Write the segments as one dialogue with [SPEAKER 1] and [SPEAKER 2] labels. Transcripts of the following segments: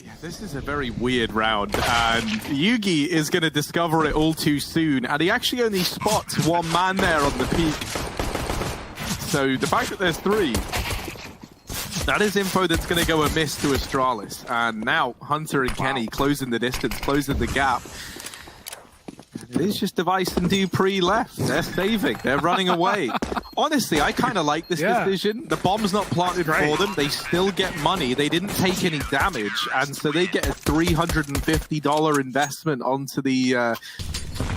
[SPEAKER 1] Yeah, this is a very weird round, and Yugi is going to discover it all too soon, and he actually only spots one man there on the peak. So the fact that there's three, that is info that's going to go amiss to Astralis. And now Hunter and Kenny closing the distance, closing the gap. It is just Device and Dupree left. They're saving. They're running away. Honestly, I kind of like this decision. The bomb's not planted for them. They still get money. They didn't take any damage. And so they get a $350 investment onto the...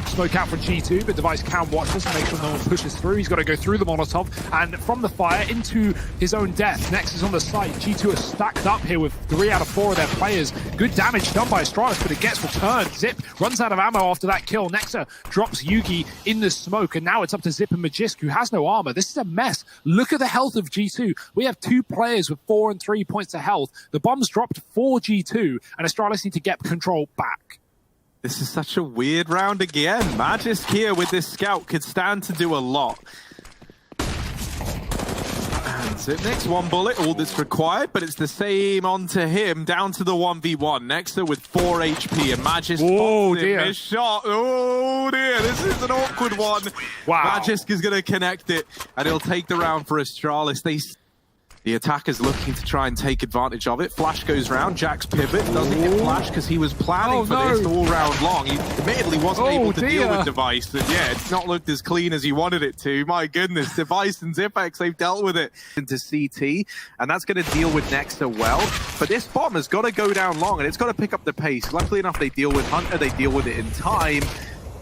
[SPEAKER 2] Smoke out from G2, but Device can watch this and make sure no one pushes through. He's got to go through the Molotov and from the fire into his own death. Next is on the site. G2 are stacked up here with 3 out of 4 of their players. Good damage done by Astralis, but it gets returned. Zip runs out of ammo after that kill. Nexa drops Yugi in the smoke, and now it's up to Zip and Magisk, who has no armor. This is a mess. Look at the health of G2. We have 2 players with 4 and 3 points of health. The bomb's dropped for G2, and Astralis need to get control back.
[SPEAKER 1] This is such a weird round again. Magisk here with this scout could stand to do a lot. And Zipnik's 1 bullet, all that's required, but it's the same onto him, down to the 1v1. Nexa with 4 HP, and Magisk spots him, his shot. Oh dear, this is an awkward one.
[SPEAKER 2] Wow.
[SPEAKER 1] Magisk is going to connect it, and he'll take the round for Astralis. The attacker's looking to try and take advantage of it. Flash goes round. Jack's pivot doesn't get flash because he was planning for this all round long. He admittedly wasn't able to deal with Device. And yeah, it's not looked as clean as he wanted it to. My goodness, Device and Zipex, they've dealt with it into CT. And that's going to deal with Nexa well. But this bomb has got to go down long and it's got to pick up the pace. Luckily enough, they deal with Hunter. They deal with it in time.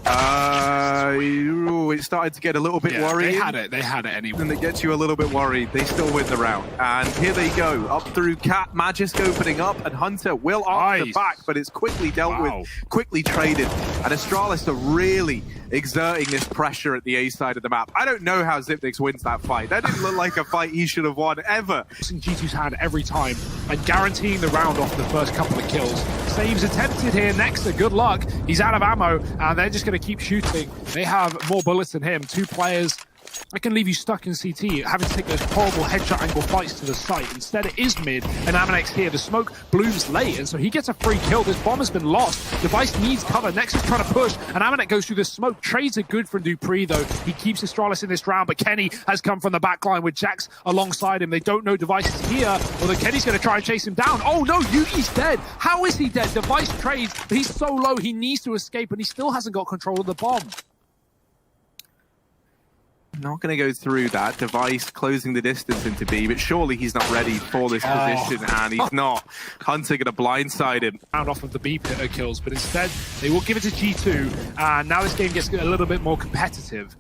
[SPEAKER 1] It started to get a little bit worried.
[SPEAKER 2] They had it anyway.
[SPEAKER 1] And it gets you a little bit worried. They still win the round. And here they go. Up through Cat, Magisk opening up, and Hunter will answer back, but it's quickly dealt with, quickly traded. And Astralis are really exerting this pressure at the A side of the map. I don't know how Zipnix wins that fight. That didn't look like a fight he should have won, ever.
[SPEAKER 2] G2's hand every time, and guaranteeing the round off the first couple of kills. Saves attempted here. Nexa, good luck. He's out of ammo, and they're just going to keep shooting. They have more bullets than him. 2 players. I can leave you stuck in CT, having to take those horrible headshot angle fights to the site. Instead, it is mid, and Amanek's here. The smoke blooms late, and so he gets a free kill. This bomb has been lost. Device needs cover. Next is trying to push, and Amanek goes through the smoke. Trades are good from Dupree, though. He keeps Astralis in this round, but Kenny has come from the back line with Jax alongside him. They don't know Device is here, although Kenny's going to try and chase him down. Oh, no, Yugi's dead. How is he dead? Device trades, but he's so low, he needs to escape, and he still hasn't got control of the bomb.
[SPEAKER 1] Not going to go through that. Device closing the distance into B, but surely he's not ready for this position, and he's not. Hunter going to blindside him.
[SPEAKER 2] Round off of the B kills, but instead they will give it to G2, and now this game gets a little bit more competitive.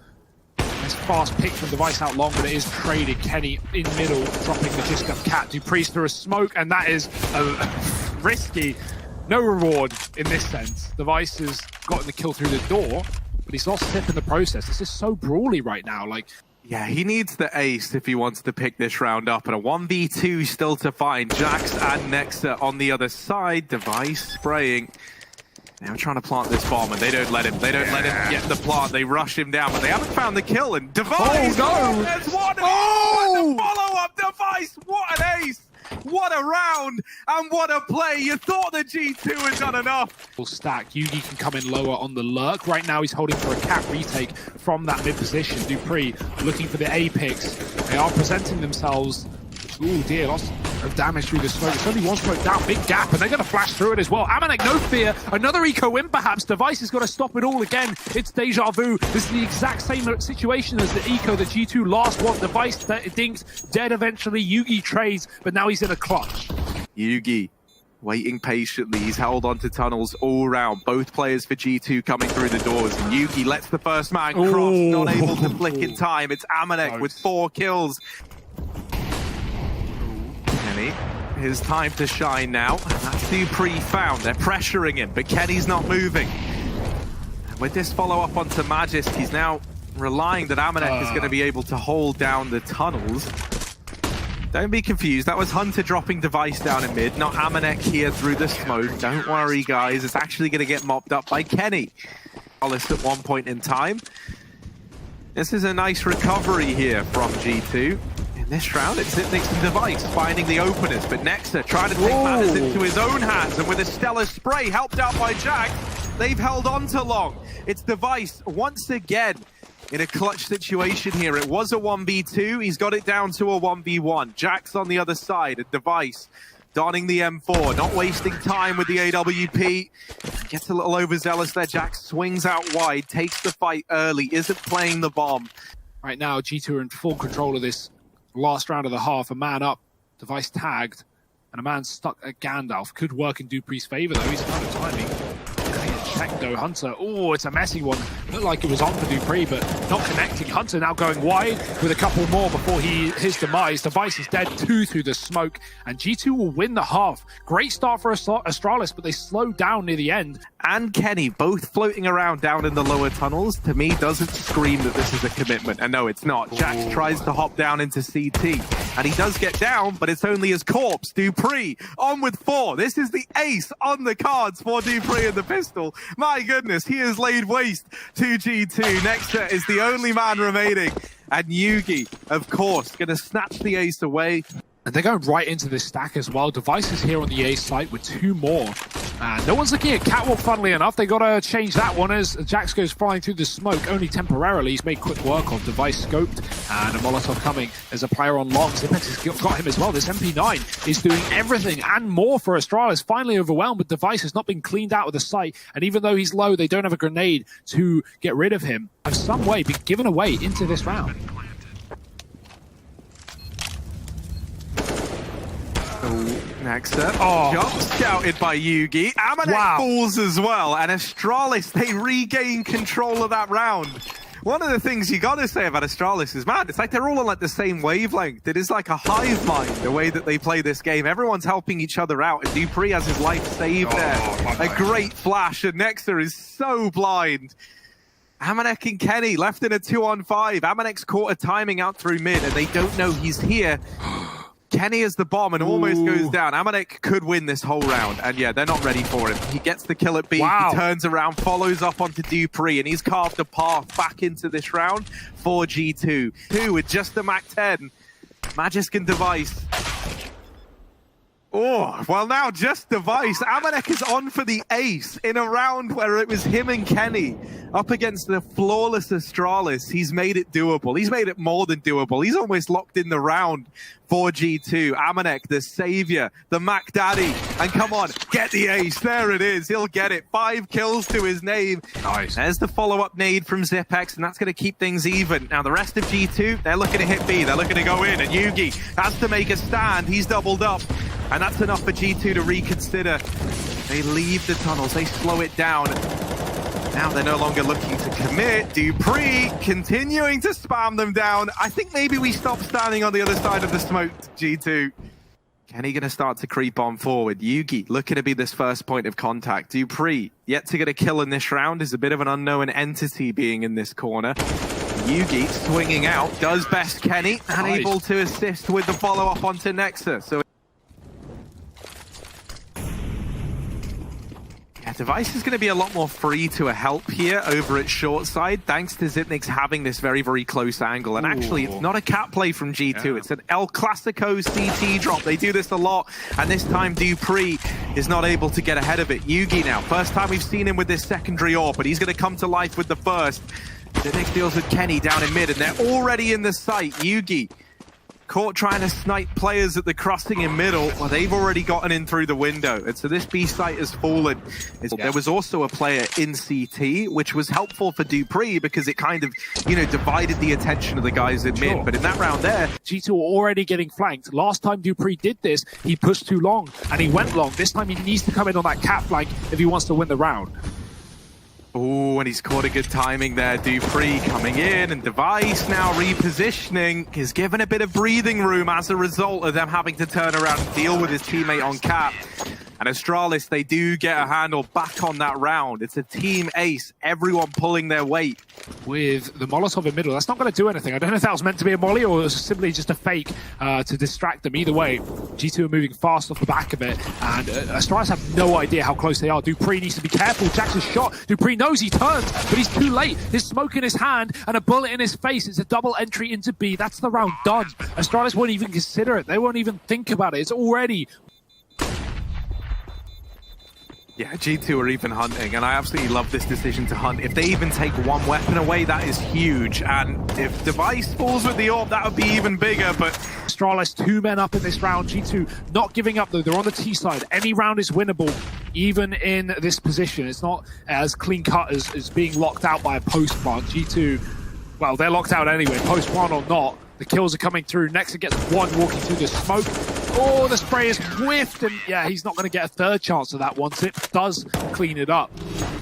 [SPEAKER 2] Nice fast pick from Device out long, but it is traded. Kenny in middle, dropping the disc up Cat. Dupree's through a smoke, and that is risky. No reward in this sense. Device has gotten the kill through the door, but he's lost Zip in the process. This is so brawly right now.
[SPEAKER 1] Yeah, he needs the ace if he wants to pick this round up. And a 1v2 still to find. Jax and Nexa on the other side. Device spraying. Now trying to plant this bomb, and they don't let him. They don't let him get the plant. They rush him down, but they haven't found the kill. And Device!
[SPEAKER 2] Oh, no!
[SPEAKER 1] There's one! Oh! The follow-up! Device! What an ace! What a round, and what a play. You thought the G2 had done enough.
[SPEAKER 2] Stack. Yugi can come in lower on the lurk. Right now he's holding for a Cat retake from that mid position. Dupree looking for the A picks. They are presenting themselves. Ooh dear, lots of damage through the smoke. It's only 1 smoke down, big gap, and they're going to flash through it as well. Amanek, no fear. Another eco win perhaps. Device has got to stop it all again. It's deja vu. This is the exact same situation as the eco that G2 last won. Device dinks, dead eventually. Yugi trades, but now he's in a clutch.
[SPEAKER 1] Yugi waiting patiently. He's held onto tunnels all round. Both players for G2 coming through the doors. And Yugi lets the first man cross, not able to flick in time. It's Amanek with 4 kills. Kenny, his time to shine now. That's Dupree found. They're pressuring him, but Kenny's not moving. And with this follow-up onto Magisk, he's now relying that Amanek is going to be able to hold down the tunnels. Don't be confused. That was Hunter dropping Device down in mid, not Amanek here through the smoke. Don't worry, guys. It's actually going to get mopped up by Kenny. Astralis at one point in time. This is a nice recovery here from G2. This round, it's Zitnik's and Device finding the openers, but Nexa trying to take matters into his own hands, and with a stellar spray helped out by Jack, they've held on to long. It's Device once again in a clutch situation here. It was a 1v2, he's got it down to a 1v1. Jack's on the other side, and Device donning the M4, not wasting time with the AWP. Gets a little overzealous there. Jack swings out wide, takes the fight early, isn't playing the bomb.
[SPEAKER 2] Right now, G2 are in full control of this last round of the half. A man up, Device tagged, and a man stuck at Gandalf. Could work in Dupree's favor, though. He's kind of timing. Check though, Hunter. Oh, it's a messy one. Looked like it was on for Dupree, but not connecting. Hunter now going wide with a couple more before his demise. Device is dead, 2 through the smoke, and G2 will win the half. Great start for Astralis, but they slowed down near the end.
[SPEAKER 1] And Kenny, both floating around down in the lower tunnels, to me doesn't scream that this is a commitment. And no, it's not. Jax tries to hop down into CT, and he does get down, but it's only his corpse. Dupree on with 4. This is the ace on the cards for Dupree and the pistol. My goodness, he has laid waste to G2. Nexa is the only man remaining, and Yugi, of course, going to snatch the ace away.
[SPEAKER 2] And they're going right into this stack as well. Device is here on the A site with 2 more. And no one's looking at Catwalk, funnily enough. They got to change that one as Jax goes flying through the smoke, only temporarily. He's made quick work of. Device scoped, and a Molotov coming as a player on long. Zipex has got him as well. This MP9 is doing everything and more for Astralis. Finally overwhelmed, but Device has not been cleaned out of the site. And even though he's low, they don't have a grenade to get rid of him. Have some way been given away into this round.
[SPEAKER 1] Nexa, jump scouted by Yugi. Amanek falls as well, and Astralis, they regain control of that round. One of the things you gotta say about Astralis is, man, it's like they're all on like the same wavelength. It is like a hive mind, the way that they play this game. Everyone's helping each other out, and Dupree has his life saved there. A great flash, and Nexa is so blind. Amanek and Kenny left in a 2-on-5. Amanek's caught a timing out through mid, and they don't know he's here. Kenny has the bomb and almost goes down. Amanek could win this whole round, and yeah, they're not ready for him. He gets the kill at B, he turns around, follows up onto Dupree, and he's carved a path back into this round for G2. 2 with just the MAC-10. Magisk and Device. Oh, well now just Device. Amanek is on for the ace in a round where it was him and Kenny up against the flawless Astralis. He's made it doable. He's made it more than doable. He's almost locked in the round for G2. Amanek, the savior, the Mac Daddy. And come on, get the ace. There it is. He'll get it. 5 kills to his name.
[SPEAKER 2] Nice.
[SPEAKER 1] There's the follow-up nade from Zipex, and that's going to keep things even. Now the rest of G2, they're looking to hit B. They're looking to go in, and Yugi has to make a stand. He's doubled up. And that's enough for G2 to reconsider. They leave the tunnels, they slow it down. Now they're no longer looking to commit. Dupree continuing to spam them down. I think maybe we stop standing on the other side of the smoke, G2. Kenny going to start to creep on forward. Yugi looking to be this first point of contact. Dupree yet to get a kill in this round, is a bit of an unknown entity being in this corner. Yugi swinging out, does best Kenny, and able to assist with the follow-up onto Nexa. So Device is going to be a lot more free to a help here over at short side, thanks to Zitnik's having this very, very close angle. And actually, it's not a cat play from G2. It's an El Clasico CT drop. They do this a lot, and this time Dupree is not able to get ahead of it. Yugi now, first time we've seen him with this secondary AWP, but he's going to come to life with the first. Zitnik deals with Kenny down in mid, and they're already in the site. Yugi caught trying to snipe players at the crossing in middle. Well, they've already gotten in through the window. And so this B site has fallen. There was also a player in CT, which was helpful for Dupree because it kind of, you know, divided the attention of the guys in mid. But in that round there,
[SPEAKER 2] G2 were already getting flanked. Last time Dupree did this, he pushed too long and he went long. This time he needs to come in on that cat flank if he wants to win the round.
[SPEAKER 1] Oh, and he's caught a good timing there. Dupree coming in, and Device now repositioning. Is given a bit of breathing room as a result of them having to turn around and deal with his teammate on cap. And Astralis, they do get a handle back on that round. It's a team ace, everyone pulling their weight.
[SPEAKER 2] with the Molotov in middle. That's not going to do anything. I don't know if that was meant to be a molly or it was simply just a fake to distract them. Either way, G2 are moving fast off the back of it, and Astralis have no idea how close they are. Dupree needs to be careful. Jackson's shot. Dupree knows he turns, but he's too late. His smoke in his hand and a bullet in his face. It's a double entry into B. That's the round done. Astralis won't even consider it. They won't even think about it. It's already...
[SPEAKER 1] Yeah, G2 are even hunting, and I absolutely love this decision to hunt. If they even take one weapon away, that is huge. And if Device falls with the orb, that would be even bigger, but...
[SPEAKER 2] Astralis, 2 men up in this round. G2 not giving up, though. They're on the T side. Any round is winnable, even in this position. It's not as clean-cut as being locked out by a post plant. G2, well, they're locked out anyway, post one or not. The kills are coming through. Nexa gets one walking through the smoke. Oh, the spray is whiffed, and yeah, he's not going to get a third chance of that once it does clean it up.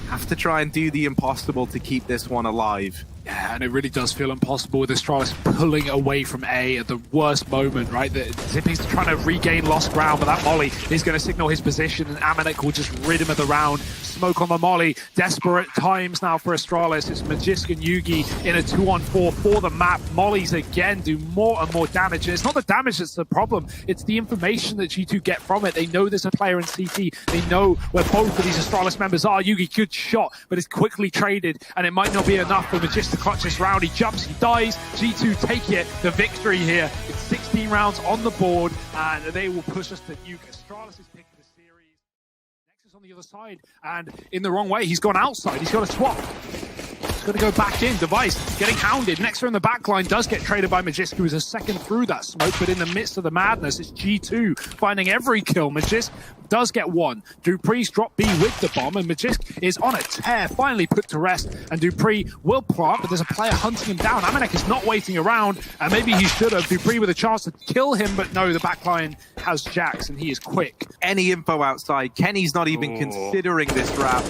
[SPEAKER 1] Have to try and do the impossible to keep this one alive.
[SPEAKER 2] Yeah, and it really does feel impossible with Astralis pulling away from A at the worst moment, right? Zippy's trying to regain lost ground, but that molly is going to signal his position, and Amanek will just rid him of the round. Smoke on the molly. Desperate times now for Astralis. It's Magisk and Yugi in a 2-on-4 for the map. Mollies again do more and more damage. And it's not the damage that's the problem. It's the information that G2 get from it. They know there's a player in CT. They know where both of these Astralis members are. Yugi, good shot, but it's quickly traded, and it might not be enough for Magisk to clutch this round. He jumps, he dies. G2 take it, the victory here. It's 16 rounds on the board, and they will push us to nuke. Astralis is picking the series. Nexus on the other side, and in the wrong way. He's gone outside. He's got to swap. He's got to go back in. Device getting hounded. Nexa in the backline does get traded by Magisk, who is a second through that smoke, but in the midst of the madness, it's G2 finding every kill. Magisk does get one. Dupree's dropped B with the bomb, and Magisk is on a tear, finally put to rest, and Dupree will plant, but there's a player hunting him down. Amanek is not waiting around, and maybe he should have. Dupree with a chance to kill him, but no, the backline has Jax, and he is quick.
[SPEAKER 1] Any info outside, Kenny's not even considering this ramp.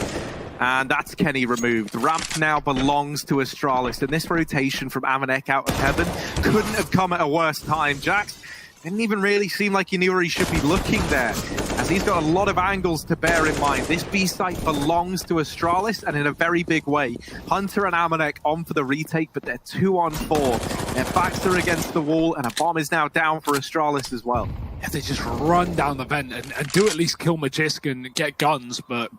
[SPEAKER 1] And that's Kenny removed. Ramp now belongs to Astralis, and this rotation from Amanek out of heaven couldn't have come at a worse time. Jax didn't even really seem like he knew where he should be looking there, as he's got a lot of angles to bear in mind. This B site belongs to Astralis, and in a very big way. Hunter and Amanek on for the retake, but they're 2-on-4. Their backs are against the wall, and a bomb is now down for Astralis as well.
[SPEAKER 2] If they just run down the vent and do at least kill Magisk and get guns, but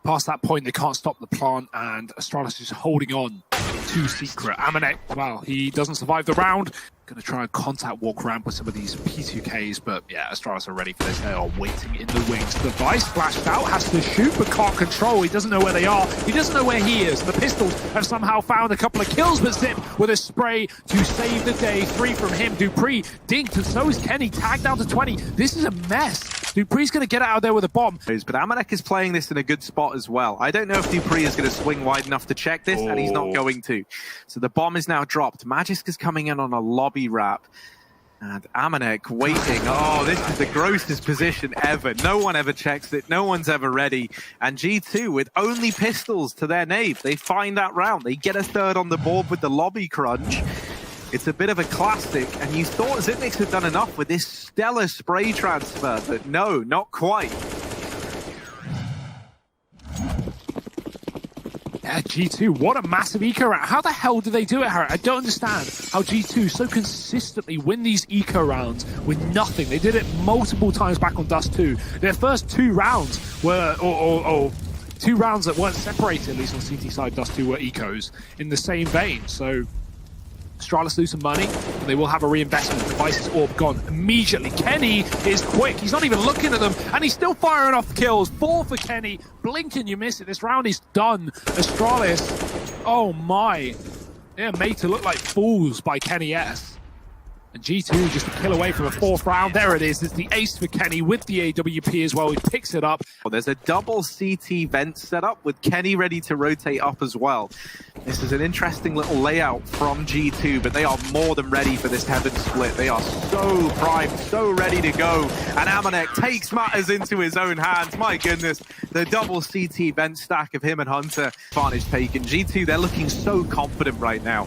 [SPEAKER 2] past that point, they can't stop the plant, and Astralis is holding on to Secret. Amanek, well, he doesn't survive the round. Going to try and contact walk ramp with some of these P2Ks, but yeah, Astralis are ready for this. They are waiting in the wings. Device flashed out, has to shoot, but can't control. He doesn't know where they are. He doesn't know where he is. The pistols have somehow found a couple of kills, but Zip with a spray to save the day. 3 from him. Dupree dinked, and so is Kenny. Tagged down to 20. This is a mess. Dupree's going to get out of there with a bomb.
[SPEAKER 1] But Amanek is playing this in a good spot as well. I don't know if Dupree is going to swing wide enough to check this, and he's not going to. So the bomb is now dropped. Magisk is coming in on a lobby wrap. And Amanek waiting. Oh, this is the grossest position ever. No one ever checks it. No one's ever ready. And G2 with only pistols to their nave. They find that round. They get a third on the board with the lobby crunch. It's a bit of a classic, and you thought Zipnix had done enough with this stellar spray transfer, but no, not quite.
[SPEAKER 2] Yeah, G2, what a massive eco round. How the hell do they do it, Harry? I don't understand how G2 so consistently win these eco rounds with nothing. They did it multiple times back on Dust 2. Their first 2 rounds were, or 2 rounds that weren't separated, at least on CT side, Dust 2 were ecos in the same vein. So Astralis lose some money, and they will have a reinvestment. Device's orb gone immediately. Kenny is quick. He's not even looking at them, and he's still firing off kills. 4 for Kenny. Blink and you miss it. This round is done. Astralis, oh my. They're made to look like fools by Kenny S. And G2 just a kill away from a 4th round. There it is. It's the ace for Kenny with the AWP as well. He picks it up.
[SPEAKER 1] Well, there's a double CT vent set up with Kenny ready to rotate up as well. This is an interesting little layout from G2, but they are more than ready for this heaven split. They are so primed, so ready to go. And Amanek takes matters into his own hands. My goodness, the double CT vent stack of him and Hunter. Advantage taken. G2, they're looking so confident right now.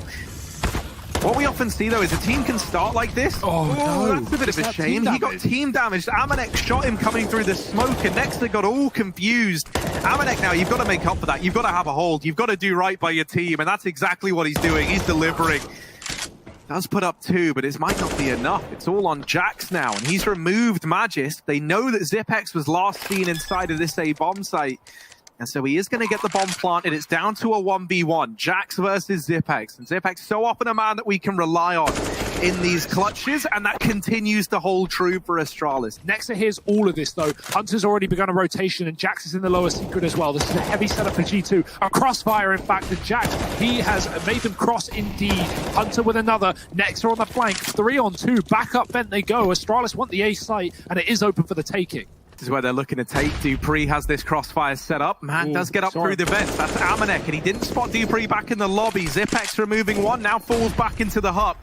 [SPEAKER 1] What we often see, though, is a team can start like this.
[SPEAKER 2] Oh, no.
[SPEAKER 1] That's a bit of a shame. He got team damaged. Amanek shot him coming through the smoke, and Nexa got all confused. Amanek, now, you've got to make up for that. You've got to have a hold. You've got to do right by your team, and that's exactly what he's doing. He's delivering. Does put up 2, but it might not be enough. It's all on Jax now, and he's removed Magisk. They know that Zipex was last seen inside of this A bomb site. And so he is going to get the bomb planted. It's down to a 1v1. Jax versus Zipex. And Zipex so often a man that we can rely on in these clutches, and that continues to hold true for Astralis.
[SPEAKER 2] Nexa hears all of this, though. Hunter's already begun a rotation, and Jax is in the lower secret as well. This is a heavy setup for G2. A crossfire, in fact, to Jax. He has made them cross indeed. Hunter with another. Nexa on the flank. 3-on-2. Back up vent they go. Astralis want the A site, and it is open for the taking.
[SPEAKER 1] This is where they're looking to take. Dupree has this crossfire set up. Man does get up through the vents. That's Amanek, and he didn't spot Dupree back in the lobby. Zipex removing one, now falls back into the hut.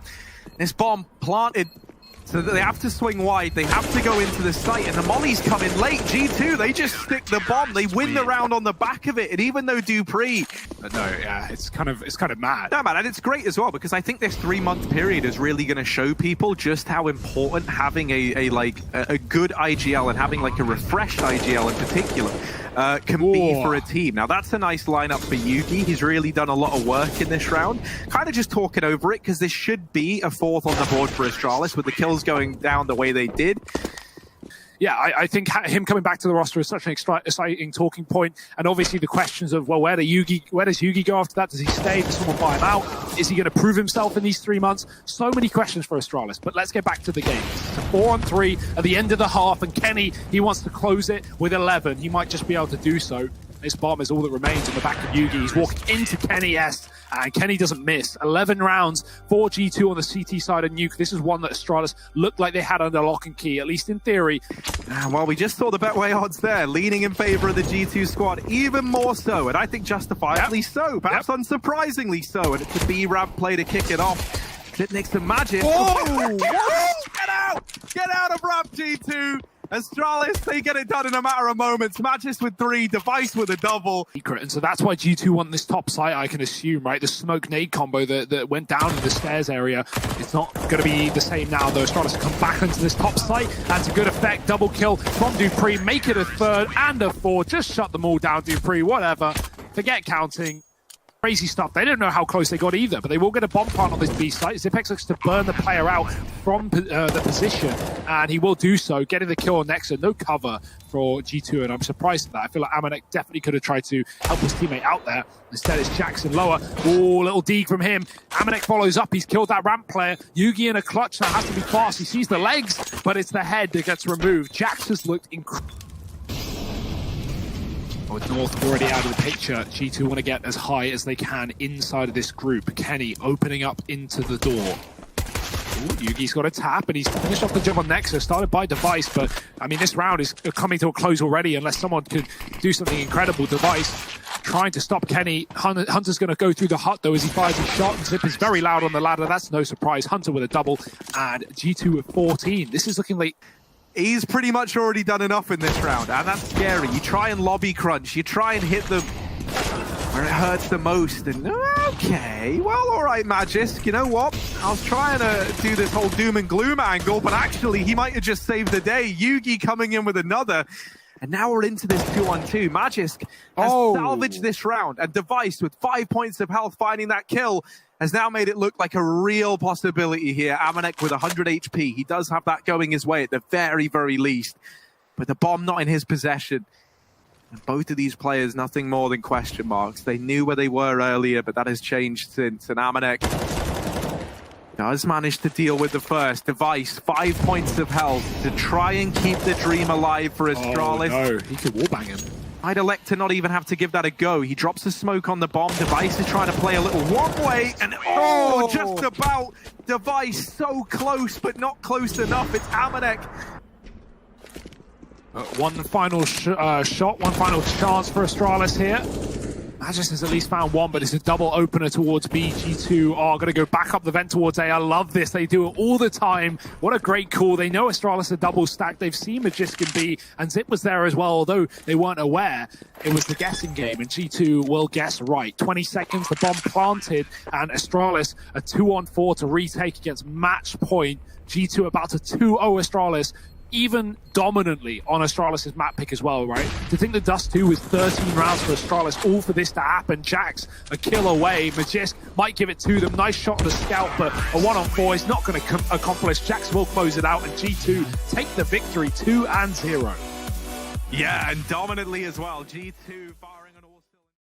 [SPEAKER 1] This bomb planted, so that they have to swing wide. They have to go into the site, and the molly's coming late. G2, they just stick the bomb. They win the round on the back of it, and even though Dupree...
[SPEAKER 2] No, yeah, it's kind of mad.
[SPEAKER 1] No, man, and it's great as well, because I think this 3-month period is really going to show people just how important having a good IGL and having like a refreshed IGL in particular can be for a team. Now, that's a nice lineup for Yugi. He's really done a lot of work in this round. Kind of just talking over it, because this should be a 4th on the board for Astralis, with the kills going down the way they did.
[SPEAKER 2] Yeah, I think him coming back to the roster is such an exciting talking point. And obviously the questions of, well, where does Yugi go after that? Does he stay? Does someone buy him out? Is he going to prove himself in these 3 months? So many questions for Astralis. But let's get back to the game. It's a 4-on-3 at the end of the half, and Kenny, he wants to close it with 11. He might just be able to do so. This bomb is all that remains on the back of Yugi. He's walking into Kenny S, and Kenny doesn't miss. 11 rounds for G2 on the CT side of Nuke. This is one that Astralis looked like they had under lock and key, at least in theory.
[SPEAKER 1] Well, we just saw the Betway odds there, leaning in favor of the G2 squad, even more so, and I think justifiably so, perhaps unsurprisingly so, and it's a B-ramp play to kick it off. Sit next to Magic. Oh! Get out! Get out of ramp, G2! Astralis, they get it done in a matter of moments. Magis with 3, Device with a double.
[SPEAKER 2] And so that's why G2 won this top site, I can assume, right? The smoke nade combo that went down in the stairs area, it's not going to be the same now, though. Astralis come back into this top site. That's a good effect. Double kill from Dupree. Make it a 3rd and a 4th. Just shut them all down, Dupree. Whatever. Forget counting. Crazy stuff. They don't know how close they got either, but they will get a bomb plant on this B site. Zipex looks to burn the player out from the position, and he will do so, getting the kill on Nexa. No cover for G2, and I'm surprised at that. I feel like Amanek definitely could have tried to help his teammate out there. Instead, it's Jackson lower. Oh, little dig from him. Amanek follows up. He's killed that ramp player. Yugi in a clutch now has to be fast. He sees the legs, but it's the head that gets removed. Jax has looked incredible. With North already out of the picture, G2 want to get as high as they can inside of this group. Kenny opening up into the door. Ooh, Yugi's got a tap, and he's finished off the jump on Nexa, started by Device, but, I mean, this round is coming to a close already unless someone could do something incredible. Device trying to stop Kenny. Hunter's going to go through the hut, though, as he fires his shot, and Zip is very loud on the ladder. That's no surprise. Hunter with a double, and G2 with 14. This is looking like...
[SPEAKER 1] He's pretty much already done enough in this round, and that's scary. You try and lobby crunch, you try and hit them where it hurts the most, and okay, well, all right, Magisk, you know what? I was trying to do this whole doom and gloom angle, but actually, he might have just saved the day. Yugi coming in with another, and now we're into this 2-on-2. Magisk has salvaged this round, and Device with 5 points of health finding that kill has now made it look like a real possibility here. Amanek with 100 HP. He does have that going his way at the very, very least. But the bomb not in his possession. And both of these players, nothing more than question marks. They knew where they were earlier, but that has changed since. And Amanek does manage to deal with the first. Device, 5 points of health to try and keep the dream alive for Astralis.
[SPEAKER 2] Oh, no. He could wallbang him.
[SPEAKER 1] I'd elect to not even have to give that a go. He drops the smoke on the bomb. Device is trying to play a little one-way, and just about. Device so close, but not close enough. It's Amanek.
[SPEAKER 2] One final shot, one final chance for Astralis here. Magis has at least found one, but it's a double opener towards B. G2 are going to go back up the vent towards A. I love this. They do it all the time. What a great call. They know Astralis are double stacked. They've seen Magisk B, and Zip was there as well, although they weren't aware. It was the guessing game, and G2 will guess right. 20 seconds, the bomb planted, and Astralis a 2-on-4 to retake against match point. G2 about to 2-0 Astralis, even dominantly on Astralis' map pick as well, right? To think the Dust 2 was 13 rounds for Astralis, all for this to happen. Jax a kill away. Magisk might give it to them. Nice shot on the scout, but a 1-on-4 is not going to accomplish. Jax will close it out, and G2 take the victory 2-0.
[SPEAKER 1] Yeah, and dominantly as well. G2 far